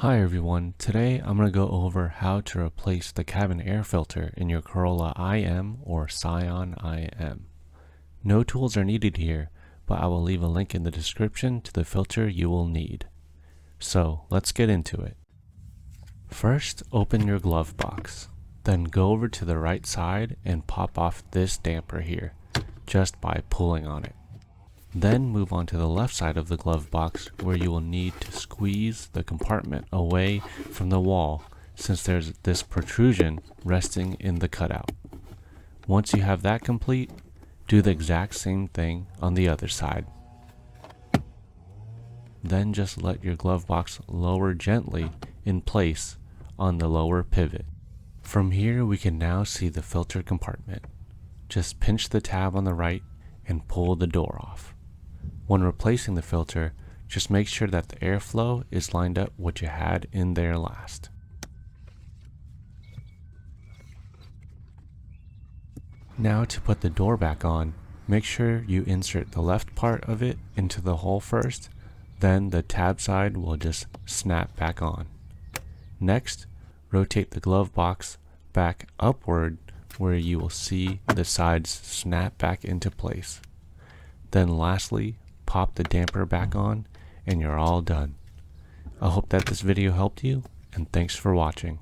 Hi everyone, today I'm going to go over how to replace the cabin air filter in your Corolla IM or Scion IM. No tools are needed here, but I will leave a link in the description to the filter you will need. So let's get into it. First, open your glove box. Then go over to the right side and pop off this damper here, just by pulling on it. Then move on to the left side of the glove box where you will need to squeeze the compartment away from the wall since there's this protrusion resting in the cutout. Once you have that complete, do the exact same thing on the other side. Then just let your glove box lower gently in place on the lower pivot. From here we can now see the filter compartment. Just pinch the tab on the right and pull the door off. When replacing the filter, just make sure that the airflow is lined up what you had in there last. Now to put the door back on, make sure you insert the left part of it into the hole first, then the tab side will just snap back on. Next, rotate the glove box back upward where you will see the sides snap back into place. Then lastly, pop the damper back on and you're all done. I hope that this video helped you, and thanks for watching.